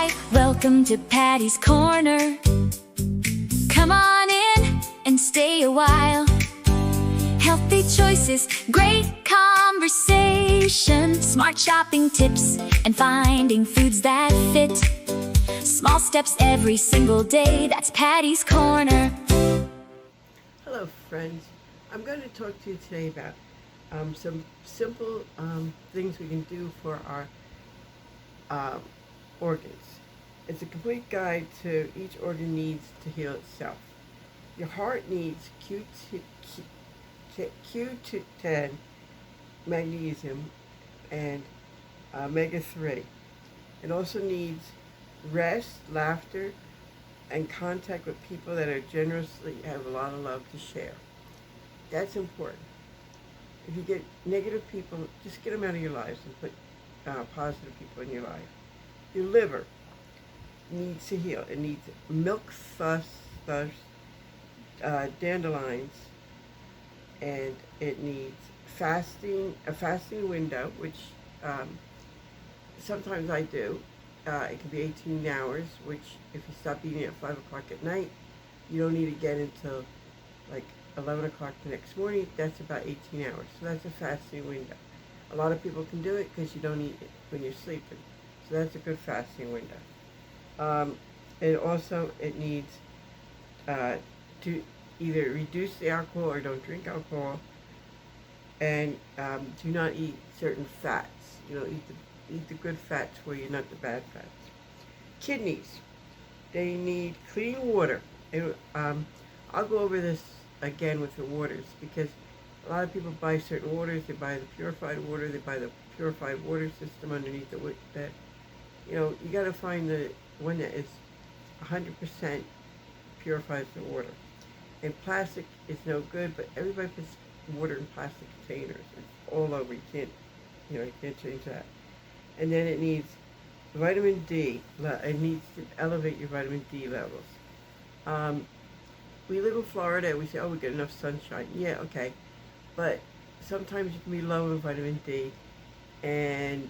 right, welcome to Patty's Corner. Come on in and stay a while. Healthy choices, great conversation, smart shopping tips, and finding foods that fit. Small steps every single day, that's Patty's Corner. Hello friends, I'm going to talk to you today about some simple things we can do for our organs. It's a complete guide to each organ needs to heal itself. Your heart needs Q10, magnesium, and omega-3. It also needs rest, laughter, and contact with people that are generously have a lot of love to share. That's important. If you get negative people, just get them out of your lives and put positive people in your life. Your liver needs to heal. It needs milk thus, dandelions, and it needs a fasting window, which sometimes I do. It can be 18 hours, which if you stop eating at 5 o'clock at night, you don't need to get until like 11 o'clock the next morning. That's about 18 hours. So that's a fasting window. A lot of people can do it because you don't eat it when you're sleeping. So that's a good fasting window. It needs to either reduce the alcohol or don't drink alcohol, and do not eat certain fats. Eat the good fats for you, not the bad fats. Kidneys, they need clean water. I'll go over this again with the waters, because a lot of people buy certain waters. They buy the purified water. They buy the purified water system underneath that. You got to find the one that is 100% purifies the water. And plastic is no good, but everybody puts water in plastic containers. It's all over. You can't change that. And then it needs vitamin D. It needs to elevate your vitamin D levels. We live in Florida. We say, oh, we get enough sunshine. Yeah, okay. But sometimes you can be low in vitamin D. And,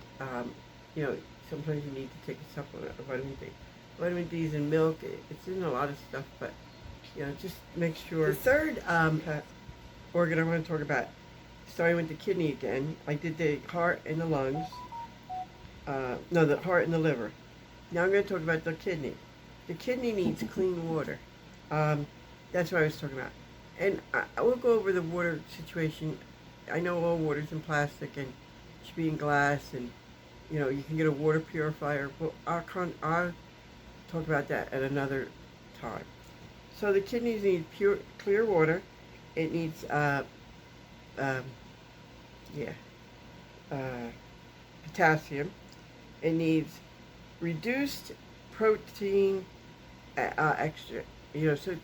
sometimes you need to take a supplement of vitamin D. Vitamin D is in milk. It's in a lot of stuff, but, just make sure. The third organ I want to talk about, starting with the kidney again. I did the heart and the lungs. The heart and the liver. Now I'm going to talk about the kidney. The kidney needs clean water. That's what I was talking about. And I will go over the water situation. I know all water's in plastic and should be in glass, and you can get a water purifier. But I'll talk about that at another time. So the kidneys need clear water. It needs potassium. It needs reduced protein extra. So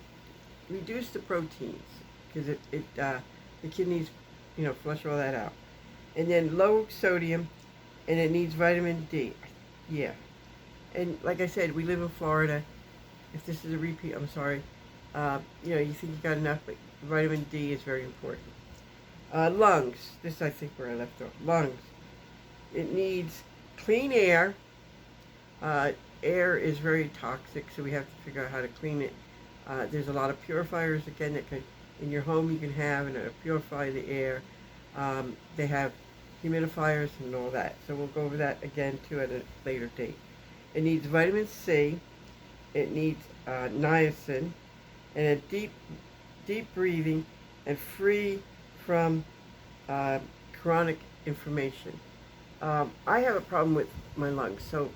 reduce the proteins, because the kidneys flush all that out. And then low sodium, and it needs vitamin D. Yeah. And like I said, we live in Florida. If this is a repeat, I'm sorry. You think you got enough, but vitamin D is very important. Lungs. This is, I think, where I left off. Lungs. It needs clean air. Air is very toxic, so we have to figure out how to clean it. There's a lot of purifiers, again, that in your home you can have and purify the air. They have humidifiers and all that. So we'll go over that again, too, at a later date. It needs vitamin C. It needs niacin, and a deep breathing, and free from chronic inflammation. I have a problem with my lungs, so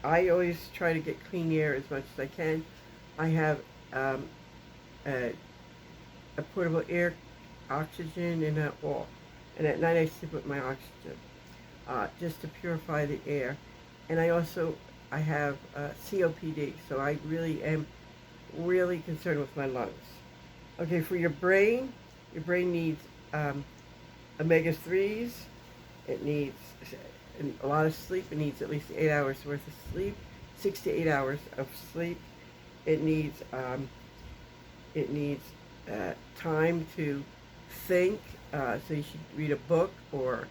I always try to get clean air as much as I can. I have a portable air oxygen in a wall, and at night I sleep with my oxygen just to purify the air. And I have COPD, so I really am concerned with my lungs. Okay, for your brain needs omega-3s. It needs a lot of sleep. It needs at least 8 hours worth of sleep, 6 to 8 hours of sleep. It needs time to think. So you should read a book, or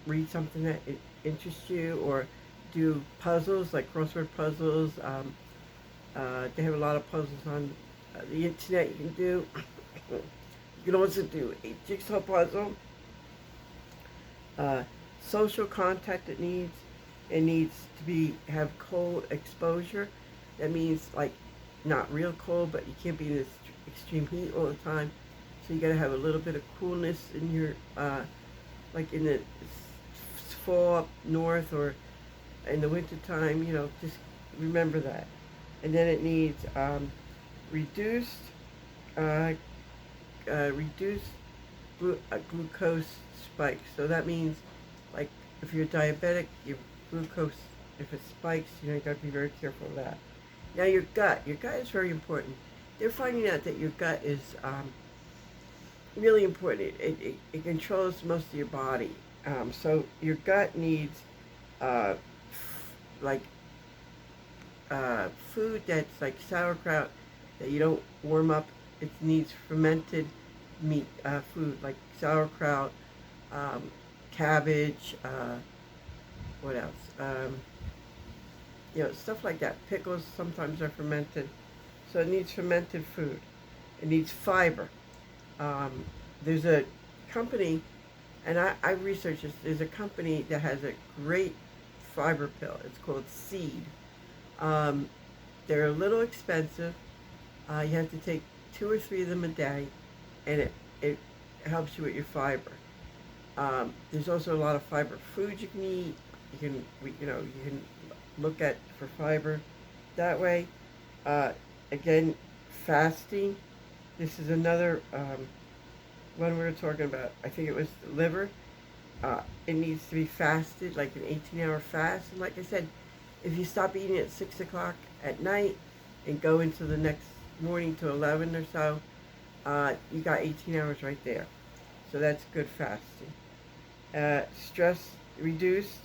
read something that interests you, or do puzzles like crossword puzzles. They have a lot of puzzles on the internet. You can do. You can also do a jigsaw puzzle. Uh, Social contact it needs. It needs to have cold exposure. That means like not real cold, but you can't be in this extreme heat all the time. So you got to have a little bit of coolness in your, like in the fall up north or in the winter time. Just remember that. And then it needs reduced, reduced glucose spikes. So that means, like, if you're diabetic, your glucose, if it spikes, you got to be very careful of that. Now your gut is very important. They're finding out that your gut is really important. It controls most of your body. So your gut needs like food that's like sauerkraut that you don't warm up. It needs fermented meat food like sauerkraut, cabbage, what else? Stuff like that. Pickles sometimes are fermented. So it needs fermented food. It needs fiber. There's a company, and I researched this, there's a company that has a great fiber pill. It's called Seed. They're a little expensive. You have to take 2 or 3 of them a day, and it helps you with your fiber. There's also a lot of fiber food you can eat. You can look at for fiber that way. Again, fasting. This is another one we were talking about. I think it was the liver. It needs to be fasted, like an 18-hour fast. And like I said, if you stop eating at 6 o'clock at night and go into the next morning to 11 or so, you got 18 hours right there. So that's good fasting. Stress reduced,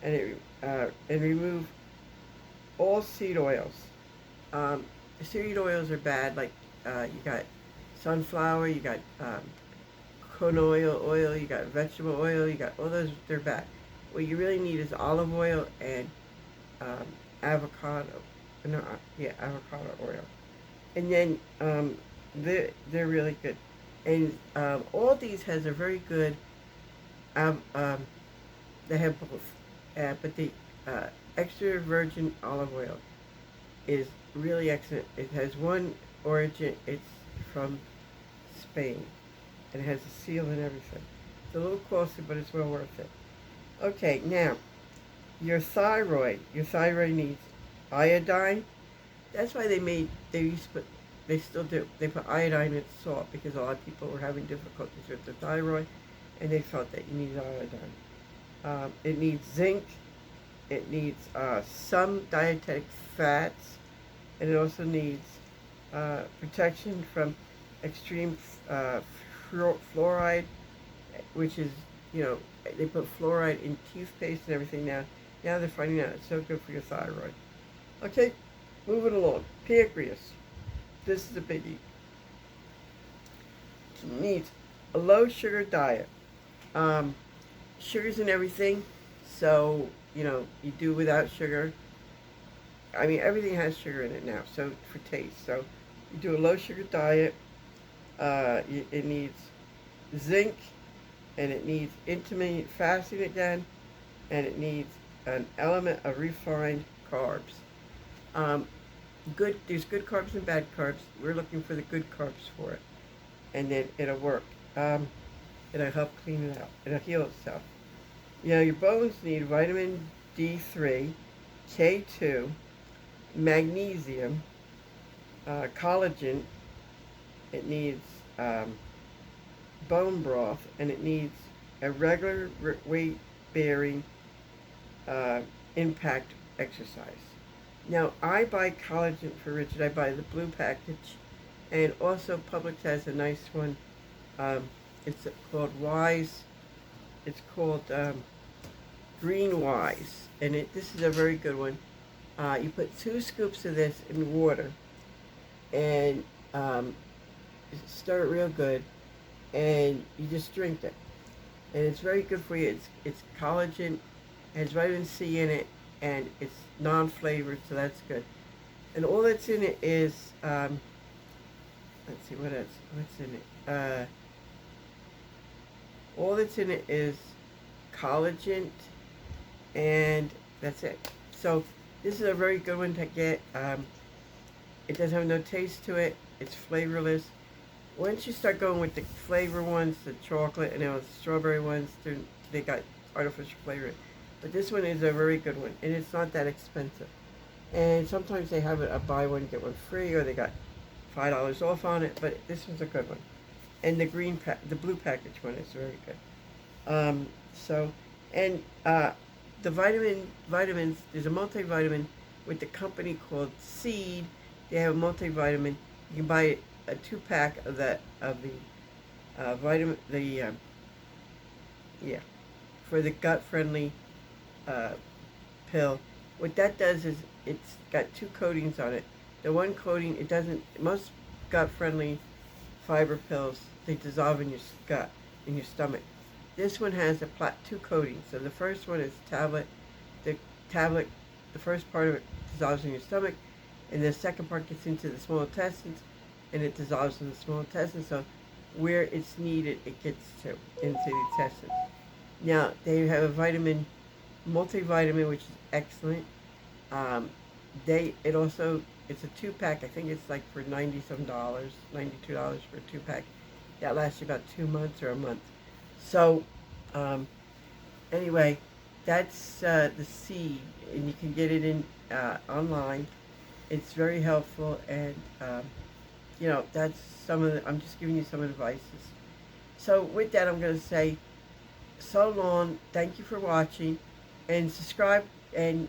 and remove all seed oils. Seed oils are bad, like you got sunflower, you got canola oil, you got vegetable oil, you got all those, they're bad. What you really need is olive oil and avocado oil. And then they're really good. And all these has a very good, they have both, but the extra virgin olive oil is really excellent. It has one origin, it's from Spain, and it has a seal and everything. It's a little costly, but it's well worth it. Okay, now, your thyroid needs iodine. That's why they still do, they put iodine in salt, because a lot of people were having difficulties with the thyroid, and they felt that you need iodine. It needs zinc. It needs some dietetic fats, and it also needs protection from extreme fluoride, which is, they put fluoride in toothpaste and everything now. Now they're finding out it's so good for your thyroid. Okay, moving along. Pancreas. This is a biggie. It needs a low sugar diet. Sugar's in everything, so you do without sugar. I mean, everything has sugar in it now, so for taste. So you do a low sugar diet. It needs zinc, and it needs intermittent fasting again, and it needs an element of refined carbs. There's good carbs and bad carbs. We're looking for the good carbs for it, and then it'll work. It'll help clean it out. It'll heal itself. Your bones need vitamin D3, K2, magnesium, collagen. It needs bone broth, and it needs a regular weight-bearing impact exercise. Now, I buy collagen for Richard. I buy the blue package, and also Publix has a nice one. It's called Wise. It's called Green Wise, and this is a very good one. You put 2 scoops of this in water, and stir it real good, and you just drink it. And it's very good for you. It's collagen, it has vitamin C in it, and it's non-flavored, so that's good. And all that's in it is, let's see, what else? What's in it? All that's in it is collagen, and that's it. So this is a very good one to get. It doesn't have no taste to it. It's flavorless. Once you start going with the flavor ones, the chocolate and the strawberry ones, they got artificial flavor. But this one is a very good one, and it's not that expensive. And sometimes they have a buy one get one free, or they got $5 off on it. But this one's a good one. And the the blue package one is very good. The vitamins. There's a multivitamin with the company called Seed. They have a multivitamin. You can buy a 2-pack of the vitamin for the gut friendly pill. What that does is it's got 2 coatings on it. The one coating, it doesn't. Most gut friendly fiber pills, they dissolve in your gut, in your stomach. This one has 2 coatings. So the first one is tablet. The tablet, the first part of it dissolves in your stomach, and the second part gets into the small intestines, and it dissolves in the small intestines. So where it's needed, it gets into the intestines. Now they have a multivitamin, which is excellent. It's a 2-pack. I think it's like for $90 some, $92 for a 2-pack. That lasts you about 2 months or a month. So, anyway, that's the Seed, and you can get it in online. It's very helpful, and that's I'm just giving you some advices. So with that, I'm going to say so long. Thank you for watching, and subscribe and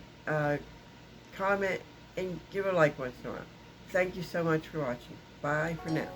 comment and give a like once in a while. Thank you so much for watching. Bye for now.